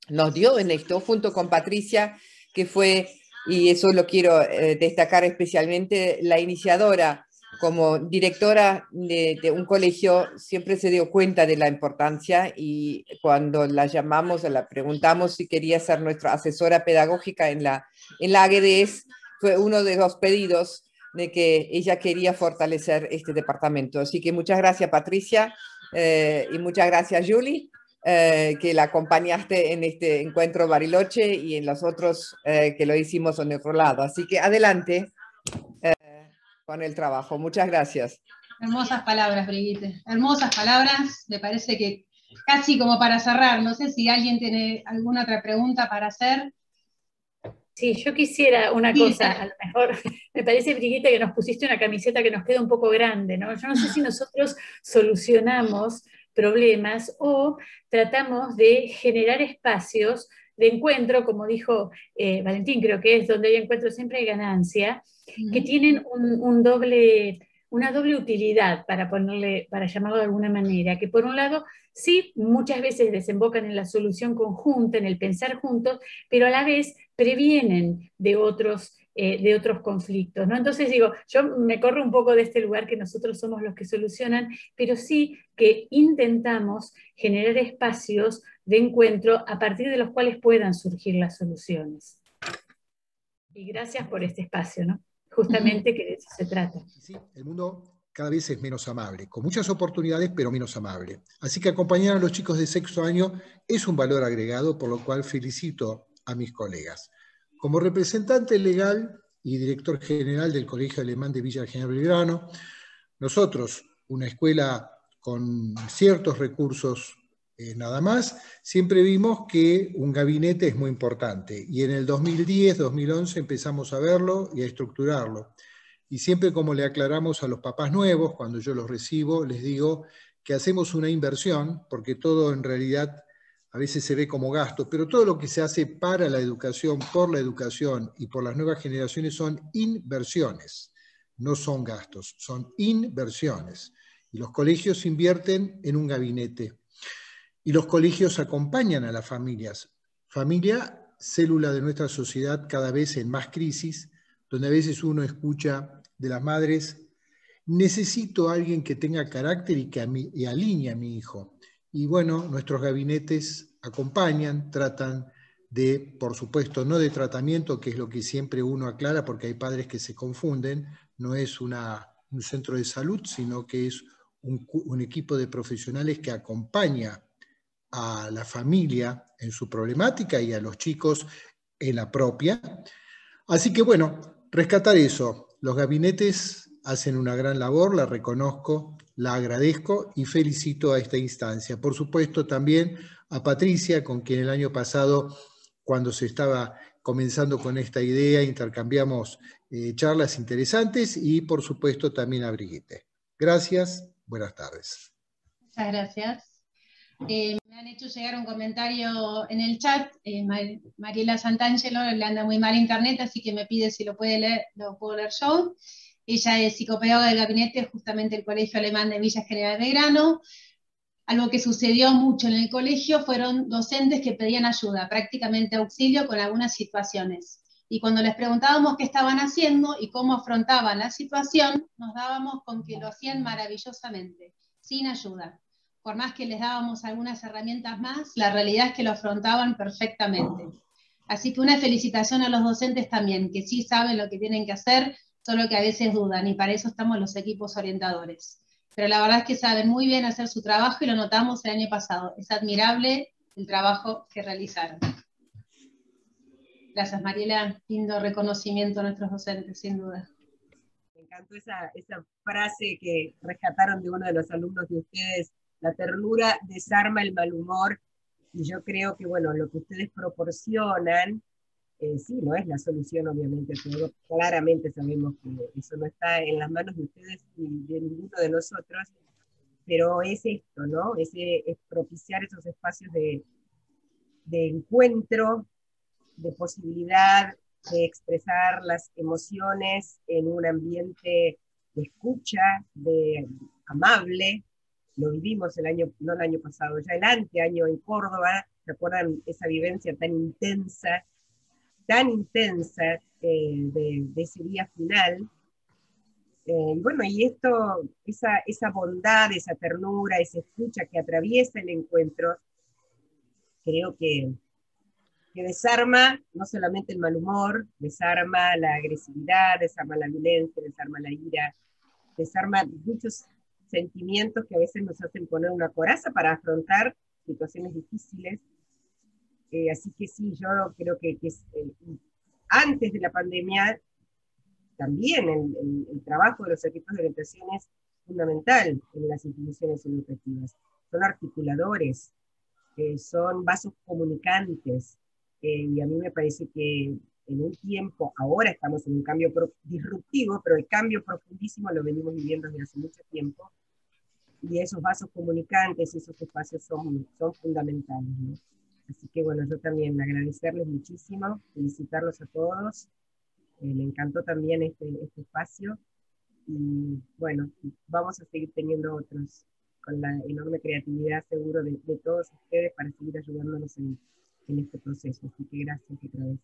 nos dio en esto, junto con Patricia, que fue, y eso lo quiero destacar especialmente, la iniciadora. Como directora de un colegio siempre se dio cuenta de la importancia, y cuando la llamamos, la preguntamos si quería ser nuestra asesora pedagógica en la AGDS, fue uno de los pedidos de que ella quería fortalecer este departamento. Así que muchas gracias, Patricia, y muchas gracias, Julie, que la acompañaste en este encuentro Bariloche y en los otros que lo hicimos en otro lado. Así que adelante con el trabajo. Muchas gracias. Hermosas palabras, Brigitte. Hermosas palabras. Me parece que casi como para cerrar. No sé si alguien tiene alguna otra pregunta para hacer. Sí, yo quisiera una cosa, a lo mejor me parece, Brigitte, que nos pusiste una camiseta que nos queda un poco grande, ¿no? Yo no sé si nosotros solucionamos problemas o tratamos de generar espacios de encuentro, como dijo Valentín, creo que es donde hay encuentro siempre hay ganancia, que tienen una doble utilidad, para llamarlo de alguna manera, que por un lado sí muchas veces desembocan en la solución conjunta, en el pensar juntos, pero a la vez previenen de otros conflictos, ¿no? Entonces digo, yo me corro un poco de este lugar que nosotros somos los que solucionan, pero sí que intentamos generar espacios de encuentro a partir de los cuales puedan surgir las soluciones. Y gracias por este espacio, ¿no? Justamente que de eso se trata. Sí, el mundo cada vez es menos amable, con muchas oportunidades, pero menos amable. Así que acompañar a los chicos de sexto año es un valor agregado, por lo cual felicito a mis colegas. Como representante legal y director general del Colegio Alemán de Villa General Belgrano, nosotros, una escuela con ciertos recursos nada más, siempre vimos que un gabinete es muy importante, y en el 2010, 2011 empezamos a verlo y a estructurarlo. Y siempre, como le aclaramos a los papás nuevos, cuando yo los recibo, les digo que hacemos una inversión, porque todo en realidad a veces se ve como gasto, pero todo lo que se hace para la educación, por la educación y por las nuevas generaciones son inversiones, no son gastos, son inversiones. Y los colegios invierten en un gabinete. Y los colegios acompañan a las familias. Familia, célula de nuestra sociedad cada vez en más crisis, donde a veces uno escucha de las madres, necesito a alguien que tenga carácter y alinee a mi hijo. Y bueno, nuestros gabinetes acompañan, tratan de, por supuesto, no de tratamiento, que es lo que siempre uno aclara, porque hay padres que se confunden, no es un centro de salud, sino que es un equipo de profesionales que acompaña a la familia en su problemática y a los chicos en la propia. Así que bueno, rescatar eso. Los gabinetes hacen una gran labor, la reconozco, la agradezco y felicito a esta instancia. Por supuesto también a Patricia, con quien el año pasado, cuando se estaba comenzando con esta idea, intercambiamos charlas interesantes, y por supuesto también a Brigitte. Gracias, buenas tardes. Muchas gracias. Me han hecho llegar un comentario en el chat, Mariela Santangelo, le anda muy mal internet, así que me pide si lo puedo leer yo. Ella es psicopedagoga del gabinete, justamente el Colegio Alemán de Villa General Belgrano. Algo que sucedió mucho en el colegio fueron docentes que pedían ayuda, prácticamente auxilio con algunas situaciones. Y cuando les preguntábamos qué estaban haciendo y cómo afrontaban la situación, nos dábamos con que lo hacían maravillosamente, sin ayuda. Por más que les dábamos algunas herramientas más, la realidad es que lo afrontaban perfectamente. Así que una felicitación a los docentes también, que sí saben lo que tienen que hacer, solo que a veces dudan, y para eso estamos los equipos orientadores. Pero la verdad es que saben muy bien hacer su trabajo y lo notamos el año pasado. Es admirable el trabajo que realizaron. Gracias, Mariela. Lindo reconocimiento a nuestros docentes, sin duda. Me encantó esa frase que rescataron de uno de los alumnos de ustedes: la ternura desarma el mal humor, y yo creo que, bueno, lo que ustedes proporcionan, sí, no es la solución, obviamente, todo, claramente sabemos que eso no está en las manos de ustedes ni de ninguno de nosotros, pero es esto, ¿no? Es propiciar esos espacios de encuentro, de posibilidad de expresar las emociones en un ambiente de escucha, de amable. Lo vivimos no el año pasado, ya el anteaño en Córdoba. ¿Se acuerdan esa vivencia tan intensa de ese día final? Bueno, y esto, esa bondad, esa ternura, esa escucha que atraviesa el encuentro, creo que desarma no solamente el mal humor, desarma la agresividad, desarma la violencia, desarma la ira, desarma muchos sentimientos que a veces nos hacen poner una coraza para afrontar situaciones difíciles. Así que sí, yo creo que antes de la pandemia también el trabajo de los equipos de orientación es fundamental en las instituciones educativas. Son articuladores, son vasos comunicantes, y a mí me parece que en un tiempo, ahora estamos en un cambio disruptivo, pero el cambio profundísimo lo venimos viviendo desde hace mucho tiempo, y esos vasos comunicantes, esos espacios son fundamentales, ¿no? Así que bueno, yo también agradecerles muchísimo, felicitarlos a todos. Me encantó también este espacio, y bueno, vamos a seguir teniendo otros con la enorme creatividad seguro de todos ustedes para seguir ayudándonos en este proceso. Así que gracias otra vez.